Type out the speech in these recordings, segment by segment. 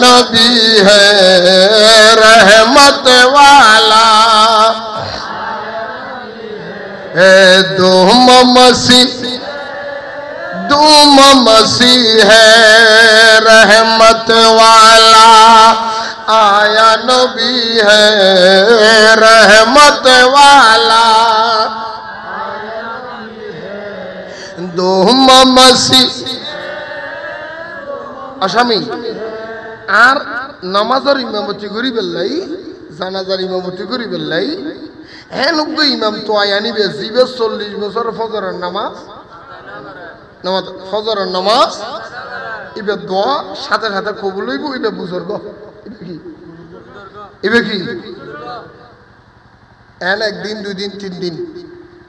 नबी है रहमत वाला दुम मसीह है रहमत वाला आया नबी है रहमत वाला दुम मसीह আসামি আর নামাজের ইমামতি করি বেলাই জানাজার ইমামতি করি বেলাই হেনুক ইমাম তো আনিবে জিবে 40 বছর ফজরের নামাজ ফজরের নামাজ ইবে দোয়া সাথে সাথে কবুল হইব ইবে বুজুর্গ ইবে কি এন একদিন দুই দিন তিন দিন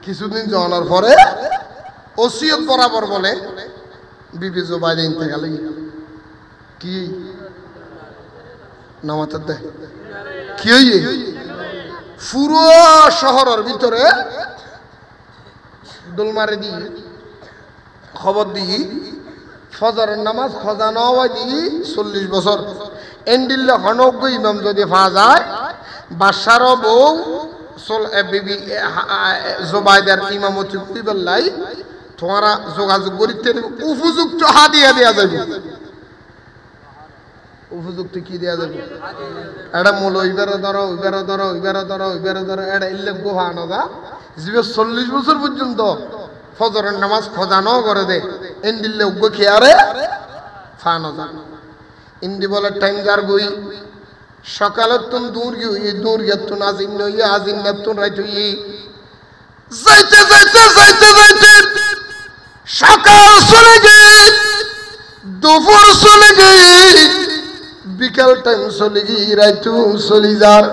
কিছুদিন যাওয়ার পরে ওসিয়ত বরাবর বলে বিবি জুবাইদা ইন্তেকাল কি নামাতে দেয় কি হইয়ে পুরো শহরের ভিতরে দোলমারে দি খবর দিই ফজরের নামাজ খজা নওয়া দিই 40 বছর এন্ডিল্লা হনজ্ঞ ইমাম যদি ফা যায় বাদশার বউ বিবি জুবাইদার ইমামতি করিবেলাই তোমরা যোগাযোগ করিতে উপযুক্ত হাদিয়া দেয়া যাবে উপযুক্ত কি দেয়া যাবে এটা মূল ওইবারে ধরো ওইবারে ধরো ওইবারে ধরো ওইবারে ধরো এটা ইল্লেখ গোহানো যা যে 40 বছর পর্যন্ত ফজরের নামাজ খজানো করে দে এন্ডিল্লে উগ্গ খেয়ারে ফানো যা ইন্দি বলে টাইম যার গই সকালে তুন দূর গিয়ে আজিন নই আজিন না তুন রাইত হই যাইতে যাইতে যাইতে যাইতে সকাল চলে গই দুপুর চলে গই বিকাল টাইম চলে গই রাইতু চলি যার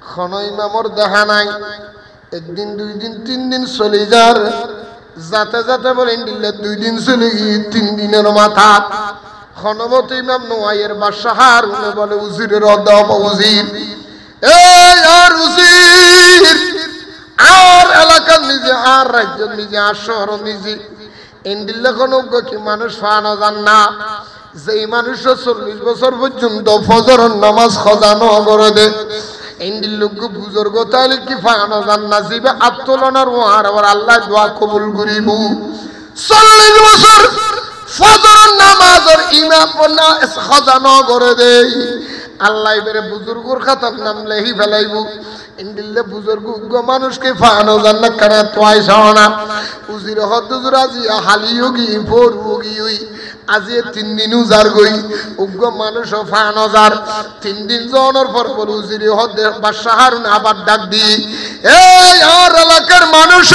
খন ইমামর দেখা নাই একদিন দুই দিন তিন দিন চলে যার যাতে যাতে বলেন দিলে 2 দিন চলে গই 3 দিনের মাথা খনমত ইমাম নোয়াইয়ের বাদশা হারুন বলে উজিরের অদাব উজির এই আর উজির আর এলাকা নিজে আর রাজ্য নিজে আর শহর নিজে ইন্দিল্লা কোন কি মানুষ ফানো জান না যেই মানুষ 40 বছর পর্যন্ত ফজরের নামাজ খজানো করে দে ইন্দিল্লুক বুজুর্গ তাহলে কি ফানো জান না জিবে আত্তলনার ওয়ার আবার আল্লাহ দোয়া কবুল করিব 40 বছর ফজরের নামাজের ইমাম না খজানো করে দে আল্লাহ এবারে বুজুর্গর খাতার নাম লেহি ফেলাইব ইন্দিল্লে বুজুর্গ মানুষকে ফানো জান্না কেন তোয়াই সাওনা উজির হদ্দুজুর আজি হালিয়োগি ফরুগি ওই আজি 3 দিন উজার গই উগ্র মানুষ ফানো জার 3 দিন জনের পর পর উজির হদ্দে বাদশা হারুন আবার ডাক দি এই আর এলাকার মানুষ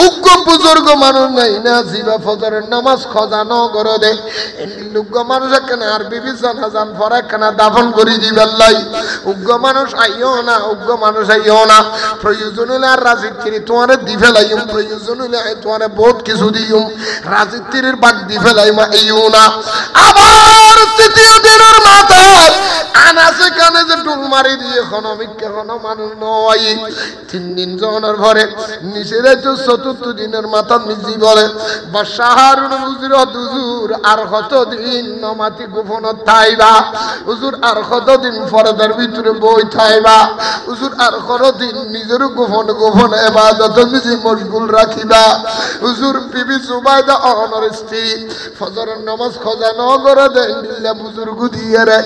উগ্র বুজুর্গ মানুষ নাই না জিবা ফজরের নামাজ খজানো করে দে ইন্দিল্লে উগ্র মানুষ কেন আর বিবি জানাজান পরে কেন দাফন করি দিবেলাই উগ্র মানুষ আইও না উগ্র মানুষ আইও না প্রয়োজন হলে আর রাজিত্রী তোমার দি ফেলাইম প্রয়োজন হলে তোমার বহুত কিছু দিম রাজিত্রীর বাদ দি ফেলাইমা আইও না আবার তৃতীয় দিনের মাথায় আনাসে কানে যে ডুল মারি দিয়ে ক্ষণমিককে ক্ষণ মানুষ নয় 3 দিন জনের ভরে নিচেরে তো 4th দিনের মাথা মিজি বলে বাদশা হারুন হুজুর হুজুর আর কতদিন নমাতি গোপন থাইবা হুজুর আর কতদিন পর্দার ভিতরে বই থাইবা হুজুর আর কতদিন নিজের গোপন গোপন ইবাদত নিজে মশগুল রাখিবা হুজুর বিবি জুবাইদা অনর স্ত্রী ফজরের নামাজ খজানো করে দেন দিল্লা বুজুর্গ দিয়ে রে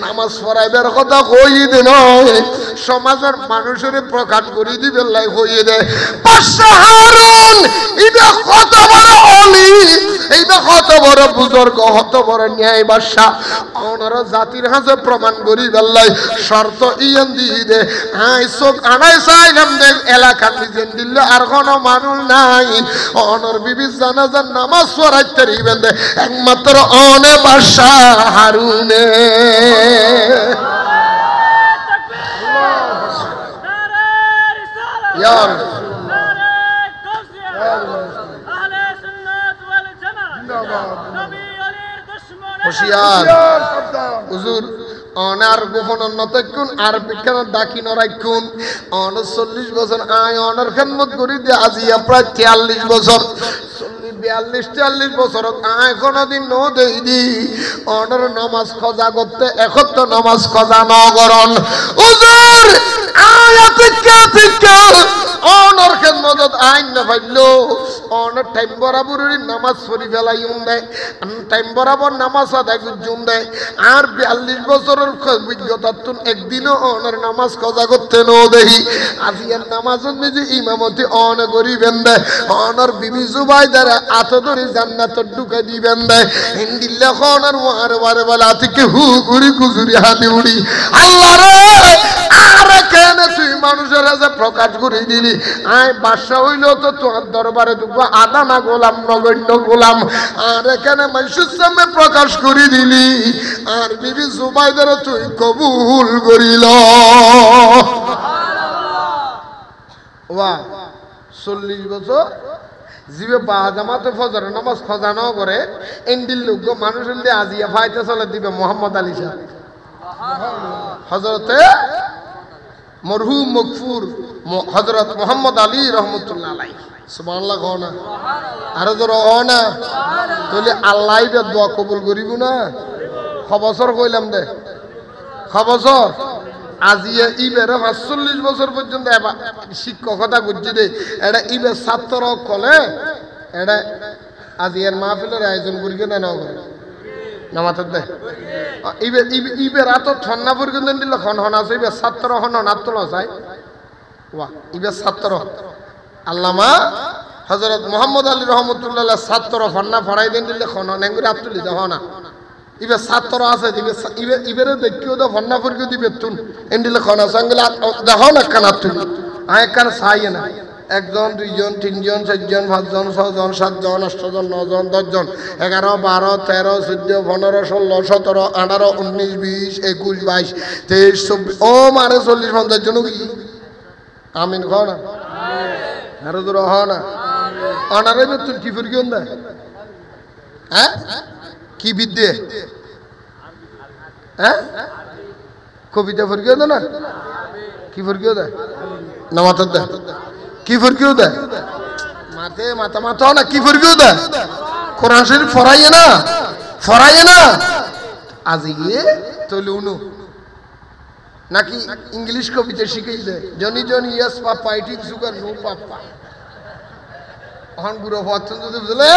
নামাজ পড়াইবার কথা কই দেন সমাজের মানুষের প্রকাশ করে দিবে লাই কই দে বাদশা হারুন এটা কত বড় অলি এইটা কত বড় বুজুর্গ কত বড় ন্যায় বাদশা অনর জাতির হাতে প্রমাণ করি বেলাই শর্ত ইয়ান দিয়ে দে আই সব আনাই চাইলাম দে এলাকা নিজে দিল্লে আর কোনো মানুষ নাই অনর বিবি জানাজার নামাজ পড়াইতে দিবেন দে একমাত্র অনে বাদশা হারুনে ইয়ার হুশিয়ার হুজুর অনার গোপন নতকুন আর বিজ্ঞান ডাকি নরাইকুন অন 40 বছর আয় অনার খেদমত করি দিয়ে আজিয়া প্রায় 43 বছর 42-43 বছর আয় কোনদিন নো দেই দি অনার নামাজ খজা করতে একত্র নামাজ খজা নগরণ হুজুর আয়াতে কাতিকা অনার খেদমত আইন না পাইলো অনার টাইম বরাবরই নামাজ পড়ি ফেলাইউন দেয় টাইম বরাবর নামাজ আদায় করজুন দেয় আর 42 বছরের অভিজ্ঞতা তুন একদিনও অনার নামাজ কজা করতে নো দেহি আজিয়ার নামাজের নিজে ইমামতি অন করিবেন দেয় অনার বিবি জুবাইদারে আত ধরে জান্নাত ঢুকাই দিবেন দেয় হিন্দিল্লা অনার ওয়ারে ওয়ারে বলে আতিকে হু গুরি গুজুরি হাতি উড়ি আল্লাহ রে আরে কেন তুই মানুষের কাছে প্রকাশ করে দিলি আয় বাদশা হইল তো তোর দরবারে দুগো আদানা গোলাম নগণ্য গোলাম আর এখানে মানুষের সামনে প্রকাশ করে দিলি আর বিবি জুবাইদার তুই কবুল করিল ওয়া 40 বছর জিবে বা জামাতে ফজর নামাজ খজানো করে এন্ডিল লোক মানুষের দিয়ে আজিয়া ফাইতে চলে দিবে মোহাম্মদ আলী সাহেব হযরতে মরহুম মগফুর হযরত মোহাম্মদ আলী রহমতুল্লাহ আলাইহি সুবহানাল্লাহ কও না আরো জোরে ও না তাহলে আল্লাহ বে দোয়া কবুল করিব না খবসর কইলাম দে খবসর আজিয়া ইবেরে 45 বছর পর্যন্ত শিক্ষকতা করছে দে এটা ইবে ছাত্র কলে এটা আজিয়ার মাহফিলের আয়োজন করি না না করে নামাতে দে ইবে রাত ঠান্ডা পর্যন্ত দিল খন হন আছে ইবে ছাত্র হন নাতল চাই ওয়া ইবে ছাত্র আল্লামা হযরত মোহাম্মদ আলী রহমতুল্লাহ ছাত্র ফান্না ফড়াই দেন দিলে খন নেঙ্গুরি আতুলি দেহ না ইবে ছাত্র আছে ইবে ইবেরে দেখিও তো ফান্না পর্যন্ত দিবে তুন এন্ডিলে খন সঙ্গলে দেহ না কান আতুলি আয় কান চাই না 1 জন 2 জন 3 জন 4 জন 5 জন 6 জন 7 জন 8 জন 9 জন 10 জন 11 12 13 14 15 16 17 18 19 20 21 22 23 24 ও মারে 40 50 জন কি আমিন কও না আমিন আর দূর হ না অনারে তুই কি ফরকিন দা হ্যাঁ কি বিদ্যে হ্যাঁ কবিতা ফরকিন দা না কি ফরকিন দা নামাতে দা কি ফরকিও দেয় মাতে মাথা মাথা না কি ফরকিও দেয় কোরআন শরীফ ফরাইয়ে না আজিয়ে তলে উনো নাকি ইংলিশ কবিতা শিখাই দেয় Johnny Johnny yes papa it is sugar no papa অহন গুরু হচ্ছেন যদি বুঝলে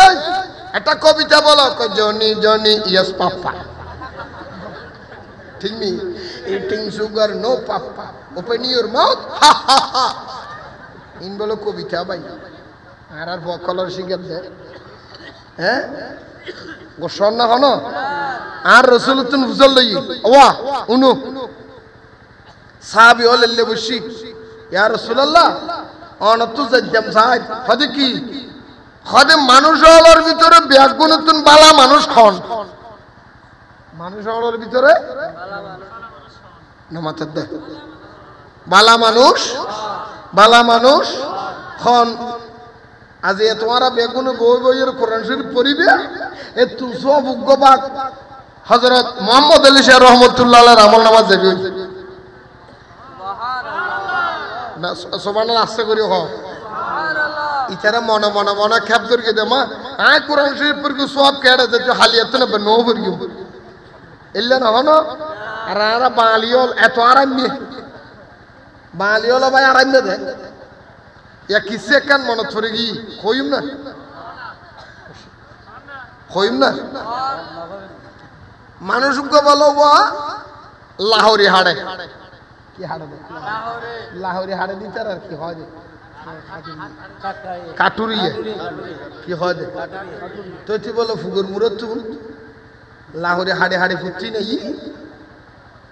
একটা কবিতা বলো জনি জনি ইয়েস পাপা ঠিক নি eating sugar no papa open your mouth ha ha ha ইন বলো কবিতা ভাই আর বকলর শিখে দে হ্যাঁ গোসন না হন আর রসুল তুন বুঝল লই ওয়া উনু সাহাবী হলে বসি ইয়া রাসূলুল্লাহ অনতু জাজ্জাম সাহেব হদে কি হদে মানুষ হলার ভিতরে ব্যাগুণ তুন বালা মানুষ খন মানুষ হলার ভিতরে বালা মানুষ নামাতে দে বালা মানুষ খন আজ তোমারা বেগুন বই বইয়ের কোরআন শরীফ পড়িবে এ তুই সব উগ্রবাদ হযরত মুহাম্মদ আলী শাহ রহমাতুল্লাহ আলাইহির আমল নামাজ যাবে সুবহানাল্লাহ না সুবহানাল্লাহ আস্তে করে হ সুবহানাল্লাহ ইতারা মনে খেপ ধরে দে মা আয় কোরআন শরীফ পড়ি সব কেড়ে যে হালিয়াত না নো পড়িও ইল্লা না হনো আর আরা বালিয়ল এত আরামে বালিওলা ভাই আরাম দে ইয়া কিসে কান মনে থরে গি কইম না মানুষকে বলো লাহোরি হাড়ে কি হাড়ে লাহোরি হাড়ে দিতে আর কি হয় কাটুরিয়ে কি হয় তো তুই বলো ফুগুর মুরত তুন লাহোরি হাড়ে হাড়ে ফুটছি না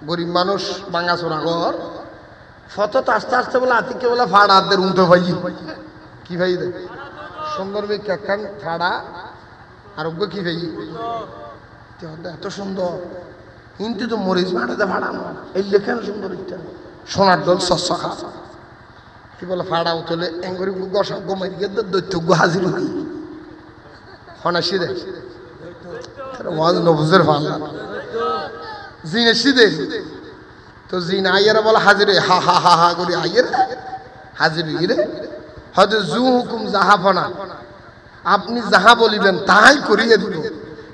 গরিব মানুষ বাঙ্গা চোরা ঘর ফটো তো আস্তে আস্তে বলে আতিকে বলে ফাড়া হাতের উঠো ভাই কি ভাই দে সুন্দর ভাই কেকান ফাড়া আর ওকে কি ভাই এত সুন্দর কিন্তু তো মরিচ ভাড়াতে ফাড়ানো এই লেখান সুন্দর ইচ্ছা সোনার দল সস্যখা কি বলে ফাড়া উঠলে এঙ্গরি গসা গোমারি গিয়ে দৈত্য হাজির হই হনাসি দে ওয়াজ নবুজের ফাল জিনে সিদে তো জিন আইয়ারা বলে হাজির হা হা হা হা করে আইয়ের হাজির হইরে হয়তো জু হুকুম জাহাফনা আপনি যাহা বলিবেন তাহাই করিয়ে দিব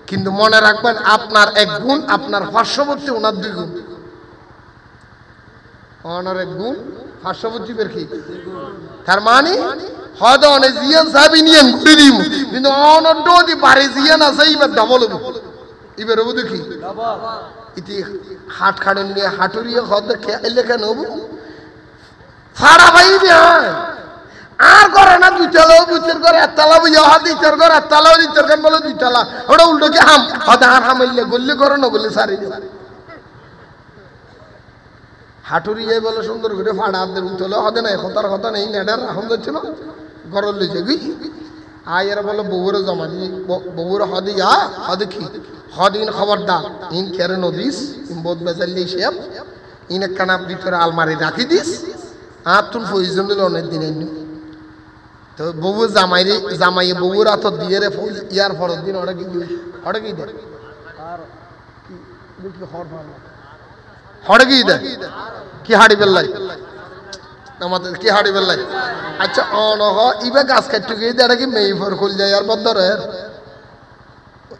কিন্তু মনে রাখবেন আপনার এক গুণ আপনার পার্শ্ববর্তী ওনার দুই গুণ ওনার এক গুণ পার্শ্ববর্তী বের কি তার মানে হয়তো অনেক জিয়ান সাহেবই নিয়ে ঘুরে দিব কিন্তু অনডি বাড়ি জিয়ান আছে এবার ডাবল হবো এবার হবো দেখি ইতি হাট খাড়ন নিয়ে হাটুরিয়ে হয়তো খেলে কেন হবো ফাড়া ভাই আর করে না দুইতলাও বুঝতে করে একতলা বুঝে হাত ইতার করে একতলাও ইতার কেন বলে দুইতলা ওটা উল্টো কি হাম হয়তো আর হামাইলে গল্লি করো না গল্লি সারি হাটুরিয়ে বলে সুন্দর করে ফাড়া হাতের উঠলে হতে নাই হতার কথা নেই নেডার রাখুন যাচ্ছিল গরল লইছে গুই আয়ের বলে বউরে জমা দি বউরে হদি হদি কি হদিন খবরদার ইন কেরে নদিস ইন বোধ বেজাল্লি শেপ ইন একখানা ভিতরে আলমারি রাখি দিস আর তুন প্রয়োজন দিল অনেক দিন এমনি তো বউ জামাইয়ে বউর হাত দিয়ে রে ইয়ার ফরত দিন ওটা কি দে হড়ে কি দে কি হাড়ি বেল্লাই আমাদের কি হাড়ি বেল্লাই আচ্ছা অনহ ইবে গাছ কাটতে গিয়ে এটা কি মেইফর খুল যায় আর বদরের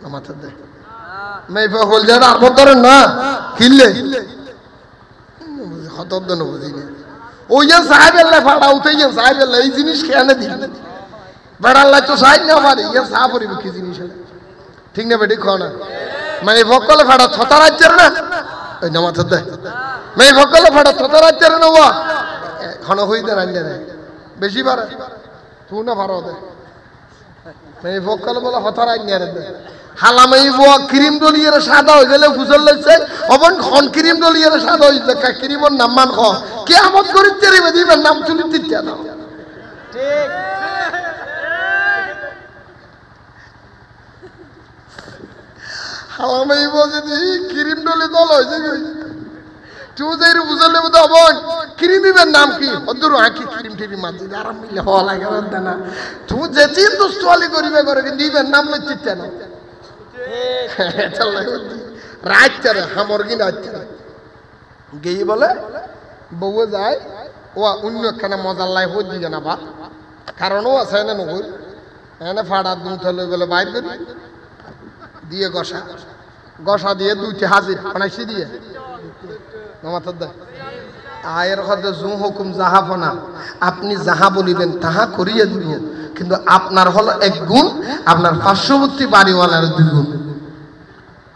আমাদের দে মেইফর খুল যায় আর বদরের না কিনলে হতর দেন বুঝি না ওই যে সাহেবেল্লা ফাড়া উঠে যে সাহেবেল্লা এই জিনিস খেয়ানে দিন বেড়াল্লা তো সাহেব না পারি ইয়ে সাহা পরিবে কি জিনিস ঠিক না বেটি খাও না মানে ভকলে ফাড়া ছতা রাজ্যের না ওই নামাতে দে মেয়ে ভকলে ফাড়া ছতা রাজ্যের না ও খানো হই দে রান্না রে বেশি পারে তুই না পারো দে মেয়ে ভকলে বলে হতা রান্না রে দে হালামাই বো ক্রিম ডলিয়ে সাদা হয়ে গেলে ফুসল লাগছে অবন খন ক্রিম ডলিয়ে সাদা হয়ে যায় ক্রিমর নাম মান খ কিয়ামত করি তেরি দিবেন নাম চুলি দিতে না ঠিক হালামাই বো যদি ক্রিম ডলি দল হয়েছে তুই যাই বুঝল নেব তো অবন ক্রিমের নাম কি অদূর আঁকি ক্রিম টিরি মাঝে আরাম মিলে হওয়া লাগে না তুই যেদিন দুষ্টলি করিবে করে কিন্তু ইবের নাম লইতে না রাইতারে হামর কিনা গিয়ে বলে বউ যায় ও অন্য একখানে মজার লাই হয়ে দিকে না বা কারণ ও আছে না নগুর এনে ফাড়া দুধ লই বলে বাইর করি দিয়ে গসা দিয়ে দুইটি হাজির বানাইছি দিয়ে মাথার দেয় আয়ের হতে জু হুকুম জাহাফনা আপনি যাহা বলিবেন তাহা করিয়ে দিব কিন্তু আপনার হলো এক গুণ আপনার পার্শ্ববর্তী বাড়িওয়ালার দুই গুণ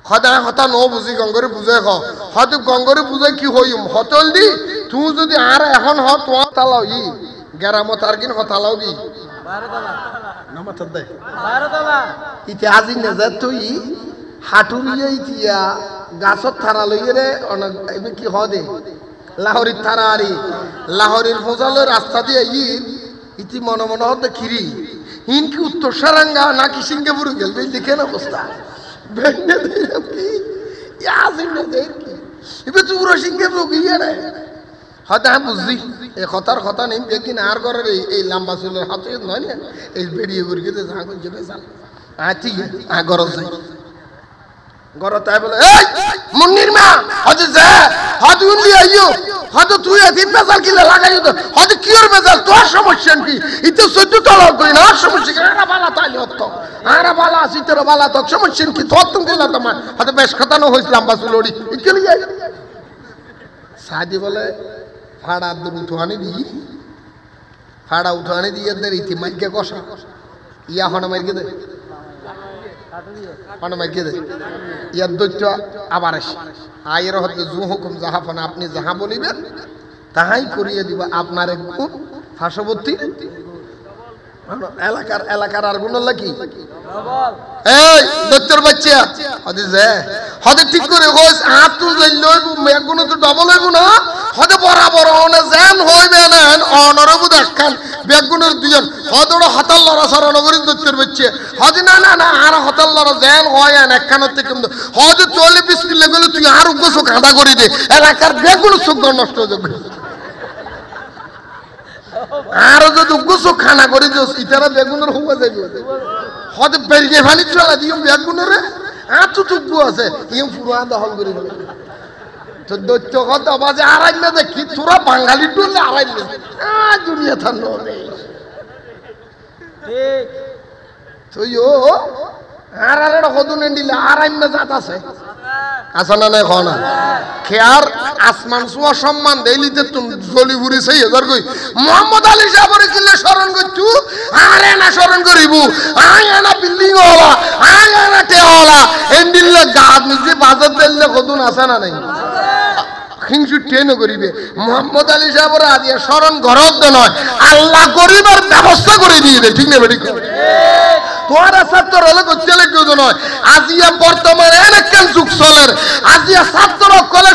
সদায় হতা ন বুঝি গঙ্গরে বুঝে হয়তো গঙ্গরে বুঝে কি হইম হতল দি তুই যদি আর এখন হ তোমার তালাও ই গেরামত আর কিন হতালাও কি ইতি আজি নেজা তুই হাটুরিয়ে ইতিয়া গাছত থারা লইয়ে রে কি হদে লাহরির থারা আরি লাহরির ফোজালের রাস্তা দিয়ে ইতি মনে মনে হতে খিরি হিন কি উত্তর সারাঙ্গা নাকি সিঙ্গাপুরে গেলবে দেখেন অবস্থা ভেঙে দিলাম কি ইয়াসিন দেখ কি ইবে পুরো সিঙ্গাপুর গিয়ে রে হয়তো আমি বুঝছি এই কথা নেই বেকিন আর ঘরের এই লম্বা চুলের হাতে নয় না এই বেরিয়ে ঘুরে গেছে যা করছে বেসাল ঠিক আছে ঘর যাই ঘর তাই বলে এই মুন্নির মা হয়তো যা হয়তো উনলি আইও হয়তো তুই এদিন বেজাল কিলে লাগাইও তো হয়তো কি ওর বেজাল তোর সমস্যা কি ইতো 14 তলা কই না সমস্যা কি আরা বালা তাইলে হতো আরা বালা আসি তোর বালা তো সমস্যা কি তোর তুমি কিলা তোমার হয়তো বেশ কথা না হইছিল লম্বা চুলড়ি ইকেলি যাই সাদি বলে ফাড়া দূর উঠানি দি ফাড়া উঠানি দিয়ে দের ইতি মাইকে কষা ইয়া হন মাইকে দে হন মাইকে দে ইয়ার দৈত্য আবার আসে আয়ের হতে জু হুকুম জাহাফনা আপনি যাহা বলিবেন তাহাই করিয়ে দিব আপনার এক গুণ পার্শ্ববর্তী এলাকার আর গুণ কি এই দৈত্যর বাচ্চা হতে যে হতে ঠিক করে কইস হাত তো যাইল এক গুণ তো ডবল হইব না হতে বরাবর অনে যেন হইবে না অনরবু দেখখান বেগুনের দুজন হদড় হতাল লড়া সারা নগরী দৈত্যর বাচ্চা হতে না না না আর হতাল লড়া যেন হয় একখানের থেকে হতে 40 কিলো গেলে তুই আর উগ্র কাঁদা করে দে এলাকার বেগুন সুগ্র নষ্ট হয়ে যাবে আরো যদি উগ্র খানা করে দিস ইতারা বেগুনের হুয়া যাবে হতে বেরিয়ে ফানি চলা দিও বেগুনের আর তো টুকু আছে ইম পুরো দখল করে তো দৈত্য কথা বাজে আড়াইলে দেখি তোরা বাঙালি টুললে আড়াইলে দুনিয়া থান তুইও আর একটা কদুনে দিলে আড়াইলে জাত আছে আছে না নাই না খেয়ার আসমান সোয়া সম্মান দেইলিতে তুমি জলিপুরি সেই হাজার কই মোহাম্মদ আলী সাহেবের কিলে স্মরণ করছু আরে না স্মরণ করিব আই না বিল্ডিং হলা আই না টেহলা এন্ডিলে গাদ নিজে বাজার দিলে কদুন আছে না নাই হিংসু ট্রেন করিবে মোহাম্মদ আলী সাহেবের আদিয়া স্মরণ ঘরত নয় আল্লাহ করিবার ব্যবস্থা করে দিয়ে দেয় ঠিক না বেটি তোরা ছাত্র হলে চলে কেউ নয় আজিয়া বর্তমানে অনেকক্ষণ যুগ চলের আজিয়া ছাত্র কলে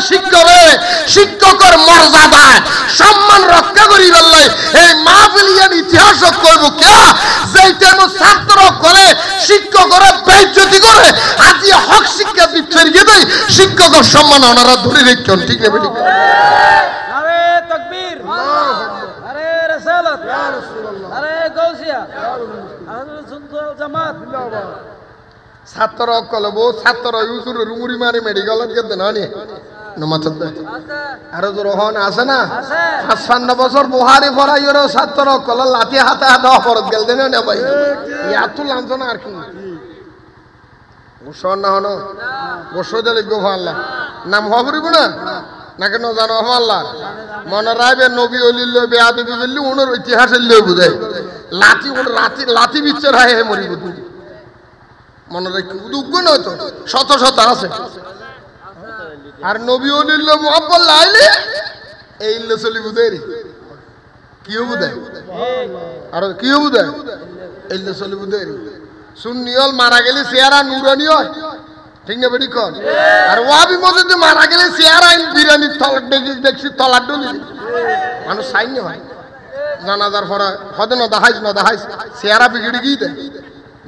শিক্ষকের মর্যাদায় সম্মান রক্ষা করি বললে এই মাহফিলিয়ান ইতিহাস কইব কে যেটা ছাত্র কলে শিক্ষকের বেইজ্জতি করে আজিয়া হক শিক্ষা দিচ্ছে গিয়ে শিক্ষকের সম্মান ওনারা ধরে রেখেন ঠিক না বেটি আরে তাকবীর আরে রিসালাত ইয়া রাসূলুল্লাহ আরে গাউসিয়া আরে সুন্নাত জামাত ছাত্র কলবো ছাত্র ইউসুর রুমুরি মারি মেডিকেলত গেতে নানি নমাতত আরো তো রহন আছে না 55 বছর বুহারি পড়াইরো ছাত্র কল লাঠি হাতে হাতে পরত গেল দেন না ভাই ইয়াত লাঞ্ছনা আর কি গোসন না হনো গোসো দিলে গো আল্লাহ নাম হবরিব না না কেন জানো আল্লাহ মনে রাখবে নবী অলিল বেয়াদবি বললি ওনার ইতিহাসের লই বুঝায় লাঠি ওর লাঠি বিচ্ছের হয় মরিব মনে রাখি উদ্যোগ নয় তো শত শত আছে আর নবী অলিল মোহাম্মদ লাইলে এই ইল্লে চলি বুঝাই রে কি বুঝায় আর কি বুঝায় ইল্লে চলি বুঝাই রে সুন্নিয়ল মারা গেলে চেহারা নুরানি হয় ঠিক না বেটি কর আর ওয়াবি মধ্যে মারা গেলে চেহারা বিরিয়ানি দেখছি তলার ডলি মানুষ সাইন হয় জানাজার পরে হদে না দেখাইস চেহারা বিগড়ে গিয়ে দেয়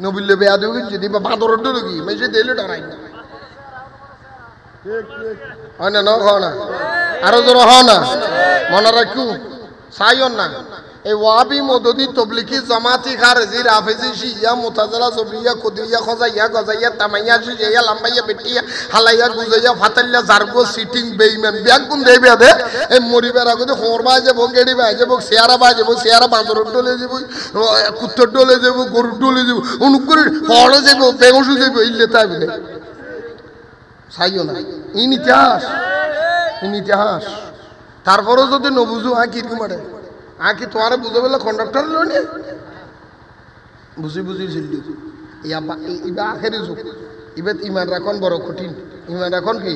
নবিল্লে বেয়াদ যদি বা বাঁদর ডলে গিয়ে মেসে দিলে ডরাই না হয় না না আরো জোর হ না মনে রাখু সাইন না এই ওয়াবি মদদি তবলিকি জামাতি খারজি রাফেজি শিয়া মুতাজিলা জবরিয়া কুদিয়া খজাইয়া গজাইয়া তামাইয়া জিয়া লাম্বাইয়া বেটিয়া হালাইয়া গুজাইয়া ফাতাল্লা জারগো সিটিং বেইমান ব্যাগ গুন দেবে দে এই মরিবার আগতে খরবা যাব গেড়ি বাই যাব সিয়ারা বাই যাব সিয়ারা বাঁদর ডলে যাব কুত্তর ডলে যাব গরু ডলে যাব অনুকরি ফড়ে যাব বেগসু যাব ইল্লে তাইবে সাইও না ইতিহাস তারপরেও যদি নবুঝু কি মারে আঁকি তোমার বুঝে বলে কন্ডাক্টর লইনি বুঝি ছিলি ইবা আখেরি যুগ ইবাত ইমান রাখন বড় কঠিন ইমান রাখন কি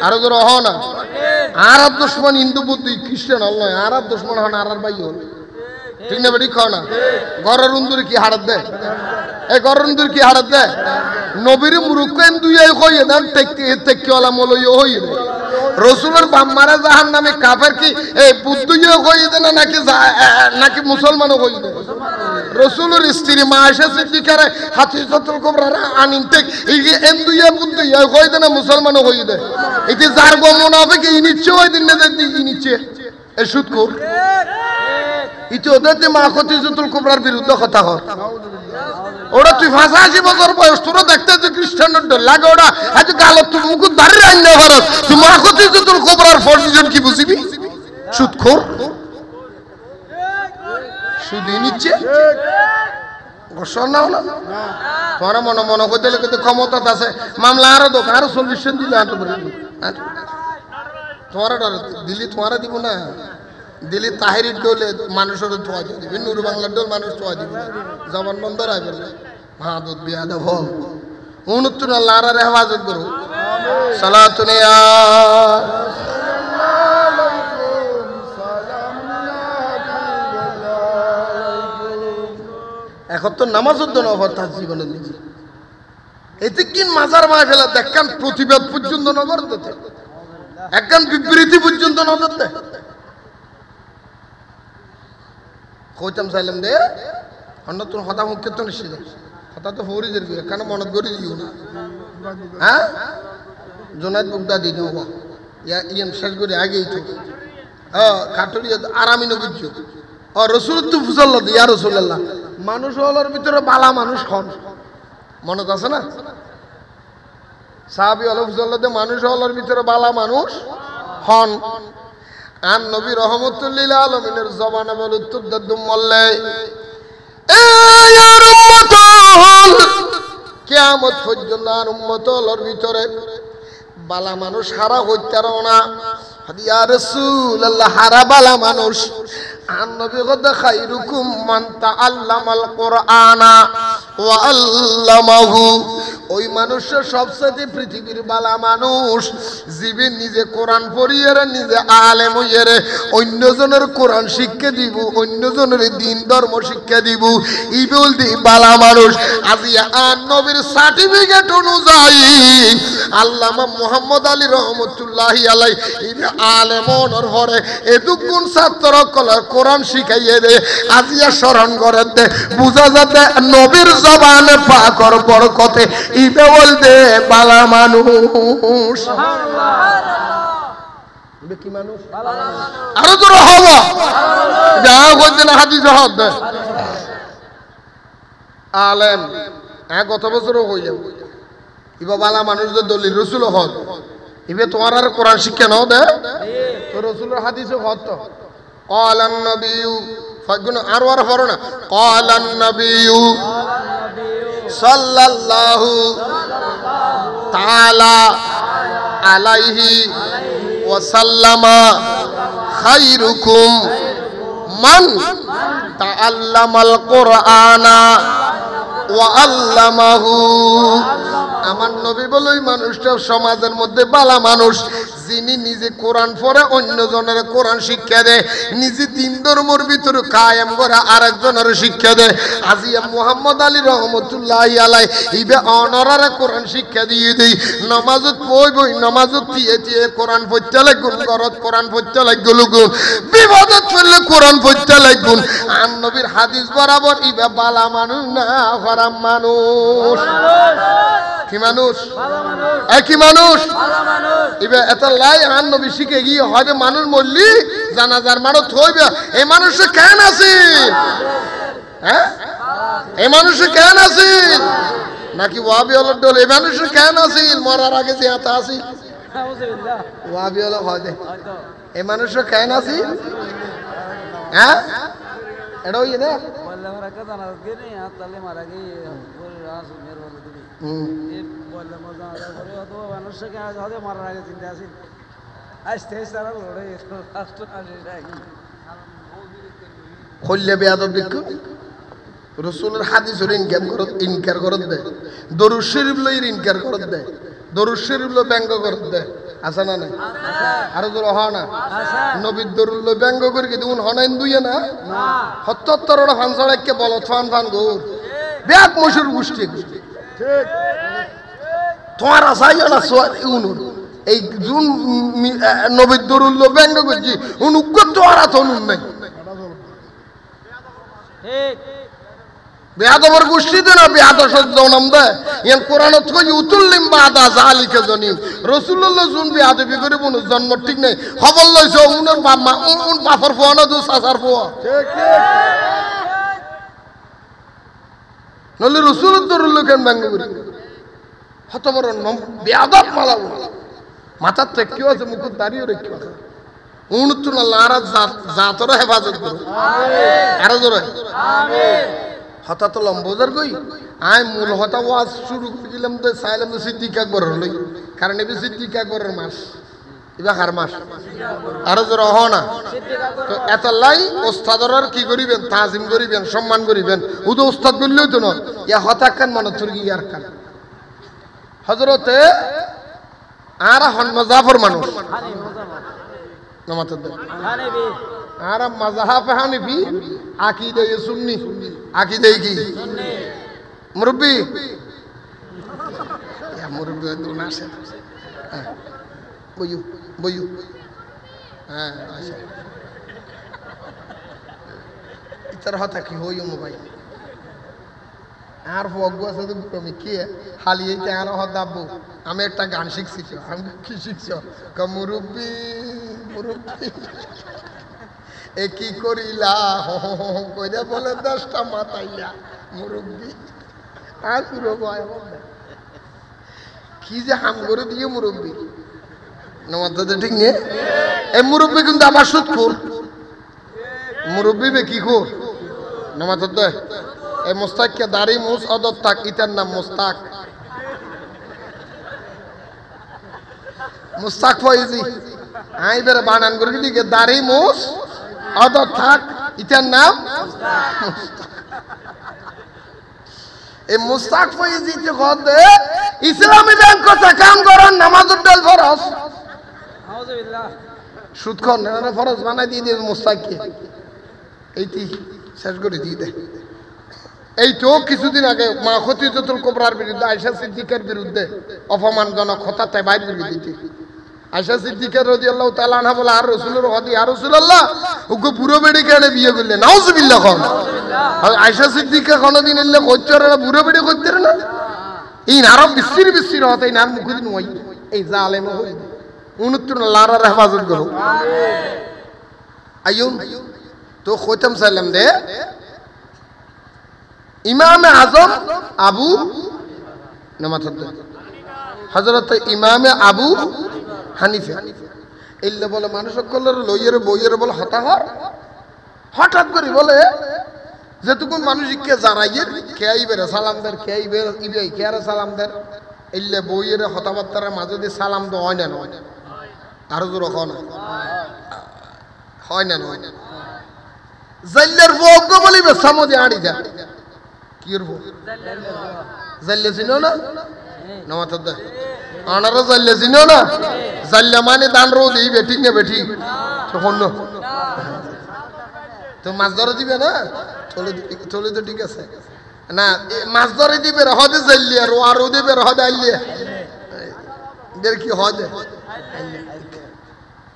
আরো জোর হ না আরব দুশ্মন হিন্দু বুদ্ধি খ্রিস্টান হল নয় আরব দুশ্মন হন আর ভাই হল ঠিক না বেটি খাও না গরের উন্দুরি কি হাড়ত দেয় এই গরের উন্দুরি কি হাড়ত দেয় নবীর মুরুক্কেন দুই হইয়ে দেন টেকিওয়ালা মলই হইয়ে দেয় রসুলের বাম্মারা জাহান নামে কাফের কি এই বুদ্ধইও কই দেন নাকি মুসলমানও কই দেন রসুলের স্ত্রী মা আয়েশা সিদ্দিকারে হাদিসাতুল কুবরা আনিন টেক এই এন্দুইয়া বুদ্ধইও কই দেন মুসলমানও কই দেন এতে যার গো মুনাফিক ইনিচ্ছে ওই দিন না ইনিচ্ছে এ সুদখোর ইতে ওদের মা হাদিসাতুল কুবরার বিরুদ্ধে কথা হয় ওরা তুই 85 বছর বয়স তোরা দেখতে যে খ্রিস্টানের ডর লাগে ওরা আজ গালত তুই মুখ দাঁড়িয়ে আইন না ভারত তুই মা কতি যে তোর খবরার ফরজন কি বুঝিবি সুদখোর সুদি নিচ্ছে ঘোষণা হলো তোরা মনে করতে কিন্তু ক্ষমতা আছে মামলা আরো দোক আরো সলিউশন দিলে আটো করে তোমার দিল্লি তোমারা দিব না দিল্লি তাহিরির ডোলে মানুষের ধোয়া দিবি নুর বাংলার ডোল মানুষ ধোয়া দিবি জবান বন্ধ রাখবে না মাহাদুদ বিয়াদব হল উন্নতুন আল্লাহ আর হেফাজত করো সালাতুন ইয়া এখন তো নামাজ উদ্দন অফার তার জীবনে নিজে এতে কি মাজার মায় ফেলা দেখকান প্রতিবাদ পর্যন্ত নগর দিতে একখান বিবৃতি পর্যন্ত নজর দেয় কইতাম চাইলাম দে অন্য তোর হতা মুখে তো নিশ্চিত হতা তো ফৌরি যাবি কেন মনত করে দিও না হ্যাঁ জোনাত বুকটা দিই নেব ইয়ান শেষ করে আগেই তো কাটুরি আরামি নবীজ রসুল তো ফুসাল্লা ইয়া রসুল্লাহ মানুষ হলার ভিতরে বালা মানুষ হন মনত আছে না সাহাবি হল ফুসাল্লাহ মানুষ হলার ভিতরে বালা মানুষ হন আর নবী রহমতুল্লিল আলমিনের জবানে বলে উত্তর দাদুম মল্লে কিয়ামত পর্যন্ত আর উম্মতর ভিতরে বালা মানুষ হারা হইতে না ইয়া রাসূলুল্লাহ হারা বালা মানুষ আর নবী গদ খায়রুকুম মান তাআল্লামাল কুরআনা ওয়া আল্লামাহু ওই মানুষের সবচেয়ে পৃথিবীর বালা মানুষ জীবে নিজে কোরআন পড়িয়ে নিজে আলেম হইয়ে অন্যজনের কোরআন শিক্ষা দিব অন্যজনের দিন ধর্ম শিক্ষা দিব ই বলতে বালা মানুষ আজিয়া আর নবীর সার্টিফিকেট অনুযায়ী আল্লামা মুহাম্মদ আলী রহমতুল্লাহি আলাই ইবে আলেম ওনর হরে এদুগুণ ছাত্র কলার কোরআন শিখাইয়ে দে আজিয়া স্মরণ করে দে বুঝা যাতে নবীর জবানে পাকর বরকতে ইবে বলতে বালা মানুষ ইবে কি মানুষ আরো তো হওয়া যা বলতে না হাদিস হদ আলেম গত বছরও হই যাব ইবা বালা মানুষদের দলিল রসুল হদ ইবে তোমার আর কোরআন শিক্ষা নাও দে তো রসুলের হাদিসও হদ তো قال النبي فقنا أروار فرنا قال النبي صلى الله تعالى عليه وسلم خيركم من تعلم القرآن وعلمه আমার নবী বলে ওই মানুষটা সমাজের মধ্যে বালা মানুষ যিনি নিজে কোরআন পড়ে অন্যজনের কোরআন শিক্ষা দেয় নিজে দিন ধর্মের ভিতরে কায়েম করে আরেকজনের শিক্ষা দেয় আজিয়া মুহাম্মদ আলী রহমতুল্লাহি আলাই ইবে অনরারে কোরআন শিক্ষা দিয়ে দেই নামাজত পড়বই নামাজত দিয়ে কোরআন পড়তে লাগুন ঘরত কোরআন পড়তে লাগুন বিপদত পড়লে কোরআন পড়তে লাগুন আর নবীর হাদিস বরাবর ইবে বালা মানুষ না হারাম মানুষ কি মানুষ একই মানুষ এবার এত লাই আন নবী শিখে গিয়ে হবে মানুষ মরলি জানাজার মারত হইবে এই মানুষে কেন আছে হ্যাঁ এই মানুষে কেন আছে নাকি ওয়াবি হল ডোল এই মানুষে কেন আছে মরার আগে যে এত আছে ওয়াবি হল হয় এই মানুষে কেন আছে হ্যাঁ এটা ওই না রসুলের হাদিসের ইনকার করত দেয় দরুদ শরীফ লইর ইনকার করত দেয় দরুদ শরীফ লো ব্যঙ্গ করত দেয় আছে না নাই আরো জোর হ না নবীর দরুদ লো ব্যঙ্গ করে কি দেখুন হনাইন দুইয়ে না ৭৭টা ফানসাড়াকে বলো ফান ফান গো ব্যাক মশুর গোষ্ঠী ঠিক তোমার আশাই না উনুর এই জুন নবীর দরুদ লো ব্যঙ্গ করছি উনুক তোমার তো উনুন নাই ঠিক বেয়াদবর গোষ্ঠীতে না বেয়াদ সহ্য নাম দেয় ইয়ান কোরআন থেকে উতুল্লিম বাদা জালিকে জনিম রাসূলুল্লাহ জুন বেয়াদবি করে বনু জন্ম ঠিক নাই খবর লইছো উনার বাম্মা উন বাফর ফোয়া না দু সাসার ফোয়া ঠিক ঠিক নলে রাসূলুল্লাহ দরুল্লাহ কেন ভাঙে করে হত বড় নাম বেয়াদব মালা মাথার থেকে কি আছে মুখ দাঁড়িয়ে রেখে আছে উন তো না লারা জাতর হেফাজত করো আমিন আরো জোরে আমিন হঠাৎ লম্বোজার গই আয় মূল হতা ওয়াজ শুরু করেছিলাম তো চাইলাম তো সিদ্দিক আকবর হলই কারণ এবার সিদ্দিক আকবরের মাস এবার হার মাস আরো জোর হ না তো এত লাই ওস্তাদর কি করিবেন তাজিম করিবেন সম্মান করিবেন উদো ওস্তাদ বললেও তো নয় ইয়া হতাক খান মানুষ তুর্গি ইয়ার খান হজরতে আর হন মজাফর মানুষ নমাতে আর মজাহাব হানিফি আকিদে সুন্নি আকিদে কি মুরব্বি ইয়া মুরব্বি তো না আছে বইউ বইউ হ্যাঁ আচ্ছা ইতার হতা কি হইও মোবাইল আর ফগু আছে তো আমি কি হালিয়ে কে আর হদাবো আমি একটা গান শিখছি আমি কি শিখছো ক মুরব্বি মুরব্বি এ কি করিলা কইরা বলে 10টা মাতাইলা মুরব্বি আর পুরো ভয় কি যে হাম করে দিয়ে মুরব্বি নামাজে ঠিক নেই এই মুরব্বী কিন্তু আবার সুদ খোর মুরব্বী বে কি খোর নামাজে দে এই মোস্তাককে দাড়ি মুস অদত তাক ইতার নাম মোস্তাক মুস্তাক ফয়েজি আই বের বানান করে দিকে দাড়ি মুস অদত থাক ইতার নাম এই মুস্তাক ফয়েজি তে গদে ইসলামী ব্যাংক কথা কাম করেন নামাজুল ডাল ফরজ আউযুবিল্লাহ সুদ খান না ফরজ বানাই দিয়ে দিয়ে মুস্তাককে এইটি শেষ করে দিয়ে দেয় এই তো কিছুদিন আগে মা খতিজাতুল কুবরার বিরুদ্ধে আয়েশা সিদ্দিকার বিরুদ্ধে অপমানজনক কথা তাই বাইর করে দিতে আয়েশা সিদ্দিকা রাদিয়াল্লাহু তাআলা আনহা বলে আর রাসূলের হদি আর রাসূলুল্লাহ ওকে বুড়ো বেড়ি কেন বিয়ে করলেন নাউজুবিল্লাহ কোন আয়েশা সিদ্দিকা কোনদিন এলে কইছরে না বুড়ো বেড়ি করতে না এই নারম বিসির বিসির হতে নার মুখে দিন ওই এই জালেম হই 69 লারার হেফাজত করো আমিন আইয়ুন তো খতম সালাম দে ইমাম আজম আবু নামাজ হযরত ইমাম আবু হানিফা ইল্লা বলে মানুষ কলর লইয়ের বইয়ের বলে হঠাৎ করে বলে যেটুকুন মানুষ কে জারাইয়ের খেয়াইবে সালাম দের খেয়াইবে ইবে খেয়ারে সালাম দের ইল্লা বইয়ের হতাবাত্তার মাঝে দিয়ে সালাম তো হয় না নয় আর জোর হয় না নয় জাল্লার ভোগ বলিবে সামদে আড়ি যা কি করব জাল্লা চিনো না নামাজ দে আনারা জাল্লা চিনো না জাল্লা মানে দান রো দিই বেটি না বেটি তখন তো মাছ ধরে দিবে না চলে তো ঠিক আছে না মাছ ধরে দিবে হদে জাল্লিয়া রো আর দিবে হদে আইলিয়া বের কি হদে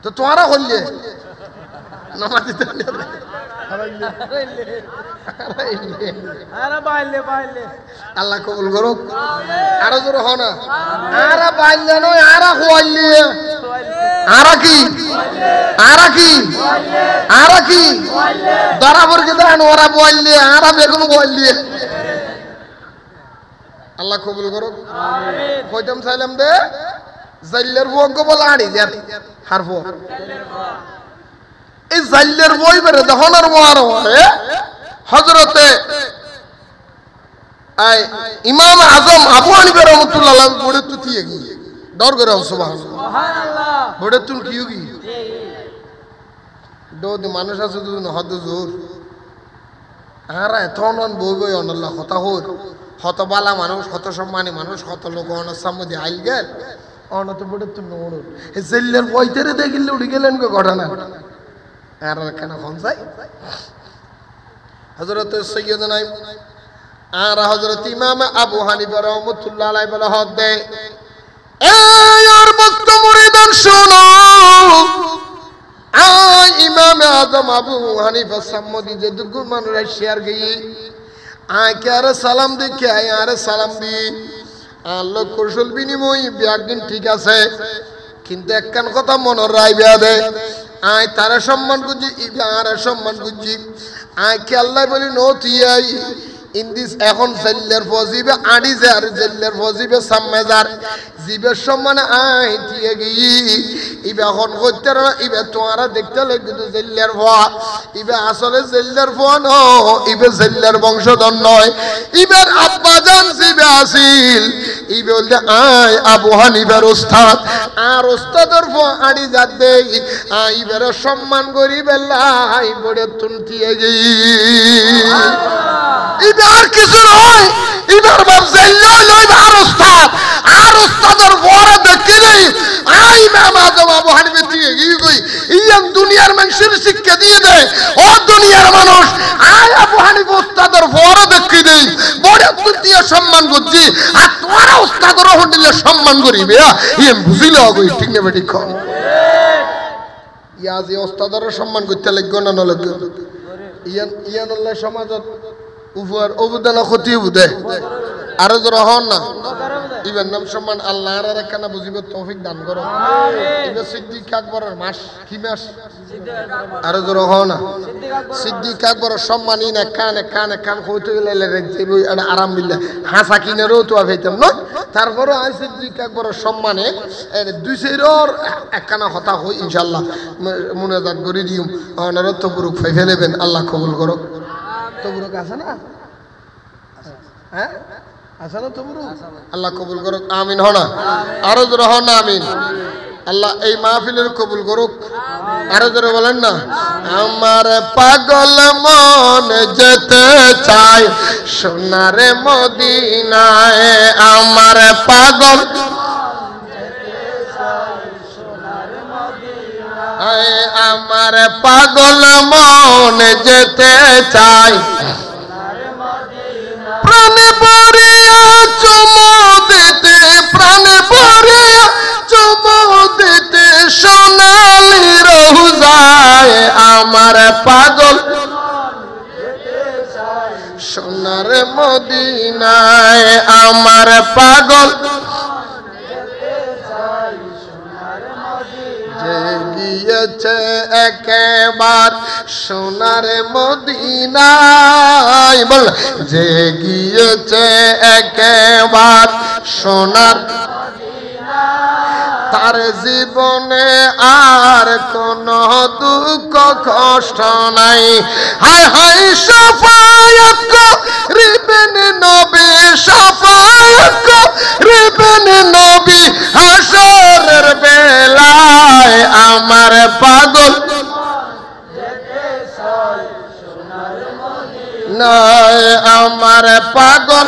তো তোরা হইলে নামাজ দিতে আল্লাহ কবুল করুক আরো জোর হ না আরা বাইলে নয় আরা হইলে আরা কি দরাবর কে দেন ওরা বললে আরা বেগুন বললে আল্লাহ কবুল করুক আমিন কইতাম সালাম দে জাল্লের ভোগ বল আড়ি যার হারফ এই জাল্লের বই বেরে দহনের মোয়ার হয় হযরতে আই ইমাম আজম আবু হানিফা রাহমাতুল্লাহ আলাইহি বড় তুতিয়ে গিয়ে ডর করে সুবহানাল্লাহ বড় তুল কি হোগি দোদ মানুষ আছে দুন হদ জোর আরা এতনন বই বই আল্লাহ কথা হর হত বালা মানুষ হত সম্মানী মানুষ হত লোক অনার সামনে আইল গেল অনত বড় তুল নোড় এই জাল্লের বইতেরে দেখিলে উড়ি গেলেন গো ঘটনা আর কেন খনসাই হযরত সৈয়দনা আর হযরত ইমাম আবু হানিফা রাহমাতুল্লাহ আলাইহি বলে হদ দে এই আর ভক্ত মুরিদান শোনো আই ইমাম আজম আবু হানিফা সাম্মদি যে দুগুণ মানুষ শেয়ার গই আই কে আর সালাম দি কে আর সালাম দি আল্লাহ কৌশল বিনিময় একদিন ঠিক আছে কিন্তু একখান কথা মনে রাইবা দে আই তারা সম্মান করছি ইবে আর সম্মান করছি আই কে আল্লাহ বলি নতি আই ইন দিস এখন জেল্লের ফজিবে আড়ি যার জেল্লের ফজিবে সাম্মেজার জীবের সম্মানে আই দিয়ে গই ইবে এখন করতে না ইবে তোমরা দেখতে লাগে তো জেল্লের ফা ইবে আসলে জেল্লের ফা ন ইবে জেল্লের বংশধর নয় ইবের আব্বা জান জিবে আসিল ইবে বলতে আই আবু হানিফার উস্তাদ আর উস্তাদের ফা আড়ি যাত দেই আই ইবের সম্মান করি বেলাই বড় তুনতিয়ে গই ইবে আর কিছু নয় ইবের বাপ জেল্লে লই আর উস্তাদের পরে দেখি নেই আই ইমাম আজম আবু হানিফা দিয়ে গই ইয়াম দুনিয়ার মানুষের শিক্ষা দিয়ে দেয় ও দুনিয়ার মানুষ আই আবু হানিফা উস্তাদের পরে দেখি নেই বড় তুনতিয়ে সম্মান করছি আর তোরা উস্তাদের হন্ডিলে সম্মান করিবে ইয়াম বুঝিলো গই ঠিক না বেটি কোন ইয়া যে উস্তাদের সম্মান করতে লাগবে না লাগবে ইয়ান আল্লাহ সমাজত উপর অবদান ক্ষতি বুঝে আরো জোরে হন না ইবেন নাম সম্মান আল্লাহর আর একখানা বুঝিবে তৌফিক দান করো এটা সিদ্দিক আকবরের মাস কি মাস আরো জোরে হন না সিদ্দিক আকবরের সম্মানই না কান হইতে গেলে এটা আরাম বিল্লা হাসা কিনেরও তো হইতাম না তারপরে আই সিদ্দিক আকবরের সম্মানে দুই সেরর একখানা হতা হই ইনশাআল্লাহ মুনাজাত করে দিও ওনারা তবরুক ফাই ফেলেবেন আল্লাহ কবুল করো তবরুক আছে না হ্যাঁ আছে না তবরুক আল্লাহ কবুল করুক আমিন হনা আরো জোরে হন না আমিন আল্লাহ এই মাহফিলের কবুল করুক আরো জোরে বলেন না আমার পাগল মন যেতে চায় সোনার মদিনায় আমার পাগল আমার পাগল মন যেতে চায় প্রাণে ভরিয়া চুমু দিতে প্রাণে ভরিয়া চুমু দিতে সোনালি রোজায় আমার পাগল সোনার মদিনায় আমার পাগল যে গিয়েছে একেবার সোনার মদিনায় বল যে গিয়েছে একেবার সোনার তার জীবনে আর কোন দুঃখ কষ্ট নাই হায় হায় শাফায়াত করিবেন নবী শাফায়াত করিবেন নবী হাসরের বেলায় আমার পাগল নাই আমার পাগল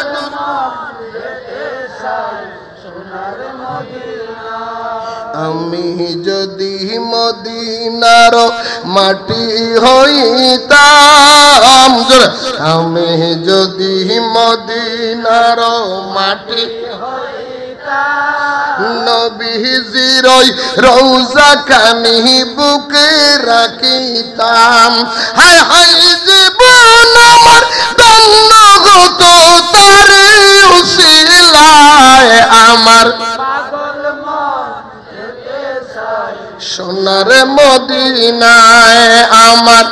আমি যদি মদিনার মাটি হইতাম আমি যদি মদিনার মাটি নবীজির রওজা খানি বুকে রাখিতাম হায় হায় জীবন আমার ধন্য হতো তার উসিলায় আমার সোনার মদিনায় আমার